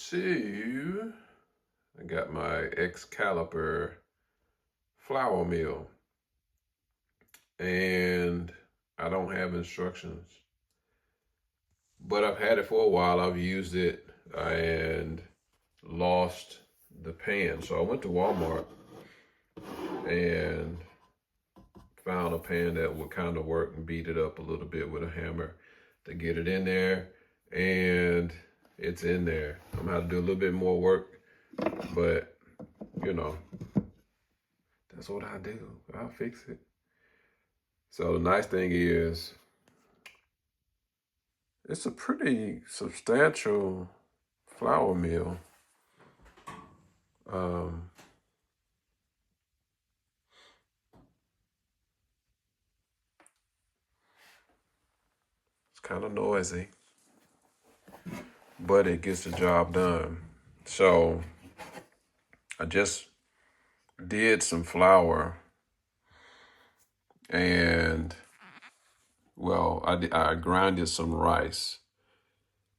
So, I got my Excalibur flour mill, and I don't have instructions, but I've had it for a while. I've used it and lost the pan. So I went to Walmart and found a pan that would kind of work and beat it up a little bit with a hammer to get it in there. And it's in there. I'm gonna have to do a little bit more work, but you know, that's what I do. I'll fix it. So the nice thing is, it's a pretty substantial flour mill. Um, it's kind of noisy, but it gets the job done. So I just did some flour, and well, I grinded some rice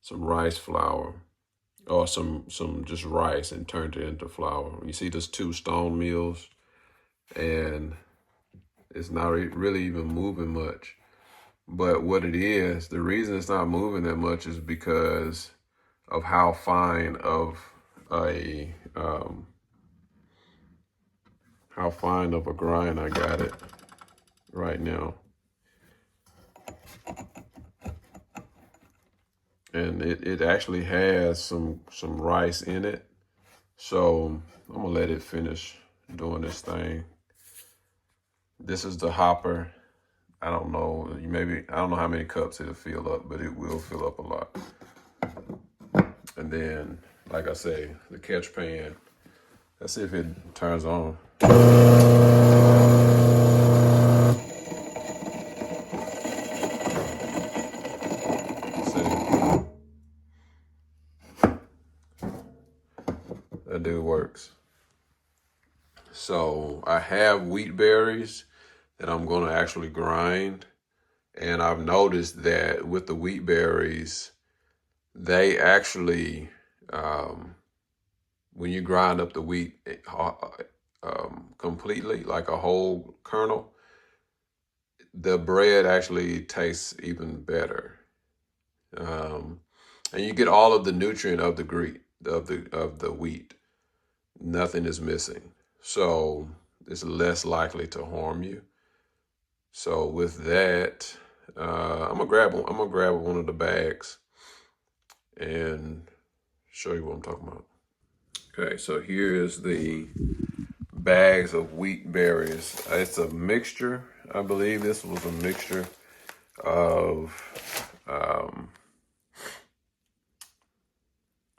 flour, or some just rice, and turned it into flour. You see, there's two stone mills, and it's not really even moving much. But what it is, the reason it's not moving that much is because of how fine of a grind I got it right now. And it actually has some rice in it. So I'm gonna let it finish doing this thing. This is the hopper. I don't know, I don't know how many cups it'll fill up, but it will fill up a lot. And then, like I say, the catch pan. Let's see if it turns on. See, that dude works. So I have wheat berries that I'm going to actually grind. And I've noticed that with the wheat berries, they actually, when you grind up the wheat completely, like a whole kernel, the bread actually tastes even better. And you get all of the nutrient of the wheat. Nothing is missing. So it's less likely to harm you. So with that, I'm gonna grab one of the bags and show you what I'm talking about. Okay, so here is the bags of wheat berries. It's a mixture. I believe this was a mixture of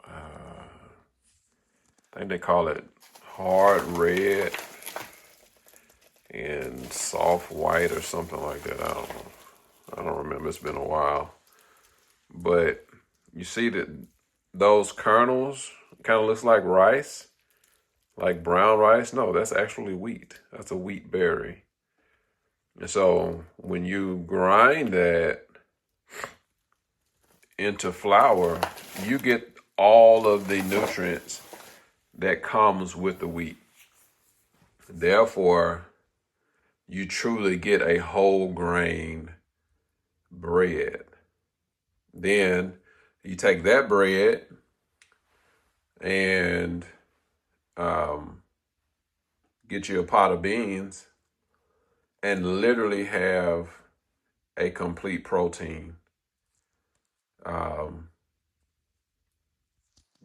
I think they call it hard red and soft white or something like that. I don't know. I don't remember. It's been a while. But you see that those kernels kind of looks like rice, like brown rice. No, that's actually wheat. That's a wheat berry. And so when you grind that into flour, you get all of the nutrients that comes with the wheat. Therefore, you truly get a whole grain bread. Then you take that bread and get you a pot of beans and literally have a complete protein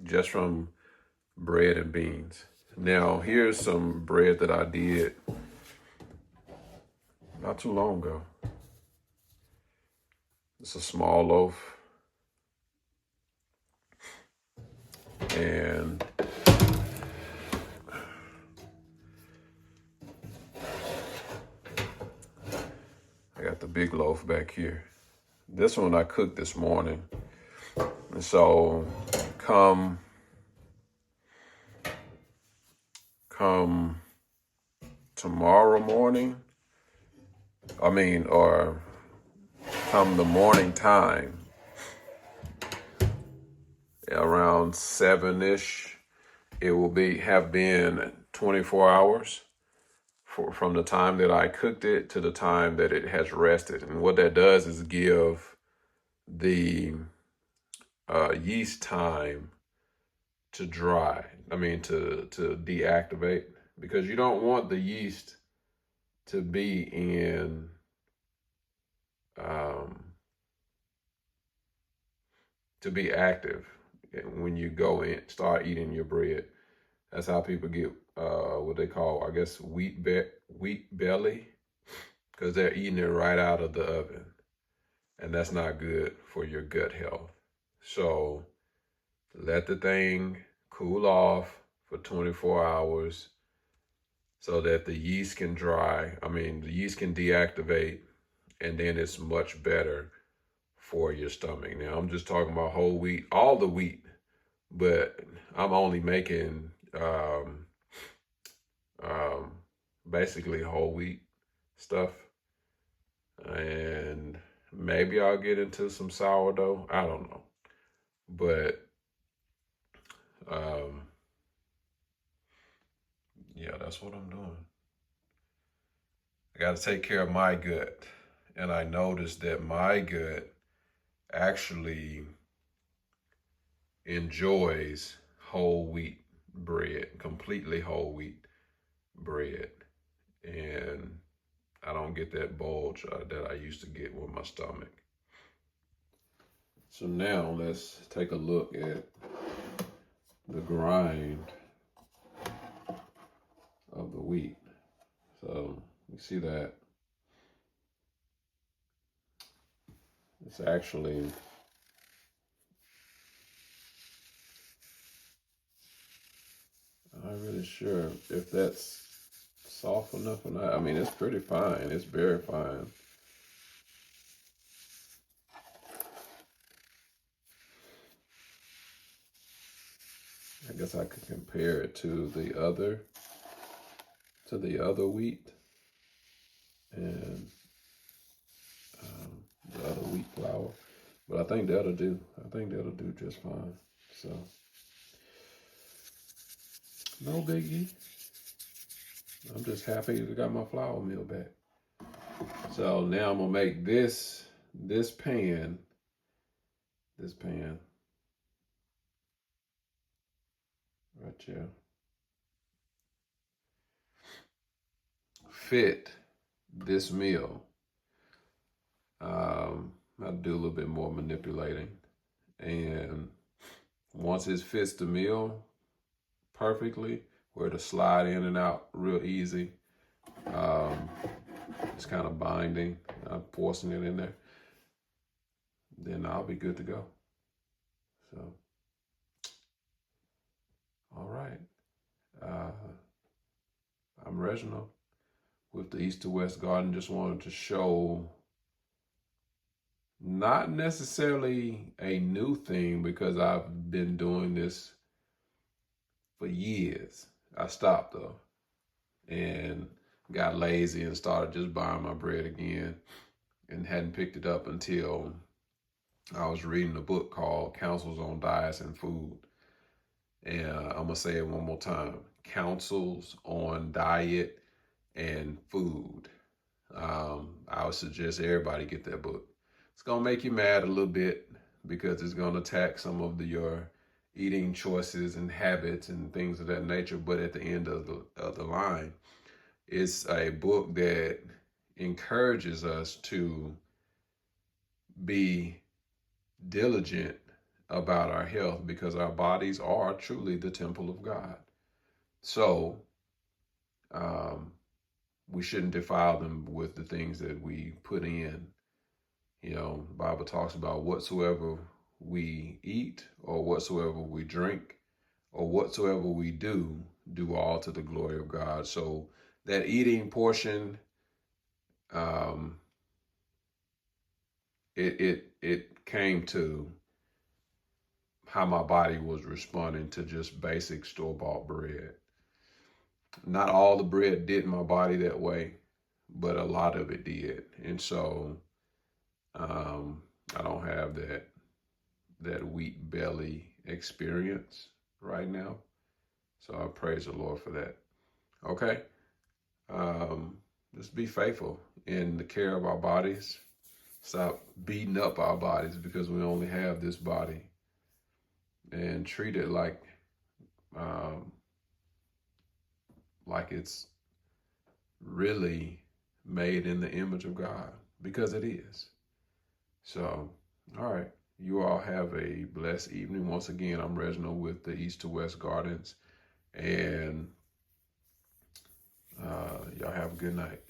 just from bread and beans. Now, here's some bread that I did not too long ago. It's a small loaf. And I got the big loaf back here. This one I cooked this morning. And so come tomorrow morning, or come the morning time, around 7-ish. It will have been 24 hours from the time that I cooked it to the time that it has rested. And what that does is give the yeast time to dry. I mean, to deactivate, because you don't want the yeast to be in to be active when you go in start eating your bread. That's how people get what they call, I guess, wheat belly, because they're eating it right out of the oven, and that's not good for your gut health. So let the thing cool off for 24 hours so that the yeast can dry. I mean, the yeast can deactivate, and then it's much better for your stomach. Now, I'm just talking about whole wheat, all the wheat, but I'm only making basically whole wheat stuff. And maybe I'll get into some sourdough. I don't know. But yeah, that's what I'm doing. I got to take care of my gut. And I noticed that my gut actually enjoys whole wheat bread, completely whole wheat bread. And I don't get that bulge that I used to get with my stomach. So now let's take a look at the grind of the wheat. So you see that it's actually I'm not really sure if that's soft enough or not. I mean, it's pretty fine. It's very fine. I guess I could compare it to the other wheat and the other wheat flour, but I think that'll do. I think that'll do just fine. So no biggie. I'm just happy I got my flour meal back. So now I'm gonna make this pan right here fit this meal. I'll do a little bit more manipulating, and once it fits the meal perfectly, where to slide in and out real easy, it's kind of binding. I'm forcing it in there. Then I'll be good to go. So, all right. I'm Reginald with the East to West Garden. Just wanted to show not necessarily a new thing, because I've been doing this for years. I stopped though and got lazy and started just buying my bread again, and hadn't picked it up until I was reading a book called Counsels on Diets and Food. And I'm going to say it one more time. Counsels on Diet and Food. I would suggest everybody get that book. It's going to make you mad a little bit, because it's going to attack some of your eating choices and habits and things of that nature. But at the end of the line, it's a book that encourages us to be diligent about our health, because our bodies are truly the temple of God. So we shouldn't defile them with the things that we put in. You know, the Bible talks about whatsoever we eat or whatsoever we drink or whatsoever we do all to the glory of God. So that eating portion, it came to how my body was responding to just basic store-bought bread. Not all the bread did my body that way, but a lot of it did. And so I don't have that wheat belly experience right now. So I praise the Lord for that. Okay. Just be faithful in the care of our bodies. Stop beating up our bodies because we only have this body, and treat it um, like it's really made in the image of God, because it is. So, all right. You all have a blessed evening. Once again, I'm Reginald with the East to West Gardens, and y'all have a good night.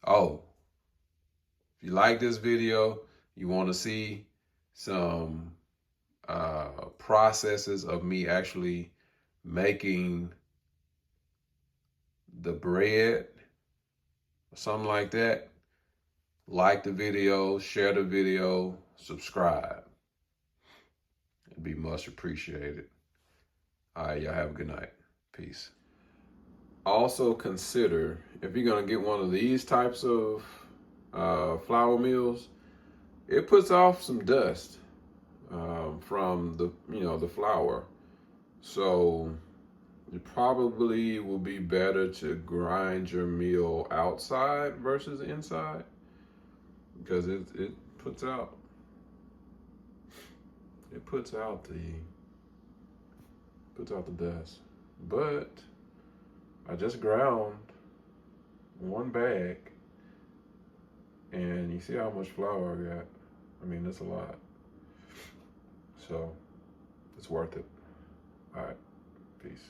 Oh, if you like this video, you want to see some processes of me actually making the bread, something like that, like the video, share the video, subscribe. It'd be much appreciated. All right, y'all have a good night. Peace. Also consider, if you're gonna get one of these types of flour mills, it puts off some dust from the flour. So it probably will be better to grind your meal outside versus inside, because it puts out the dust. But I just ground one bag, and you see how much flour I got. I mean, that's a lot. So it's worth it. All right, peace.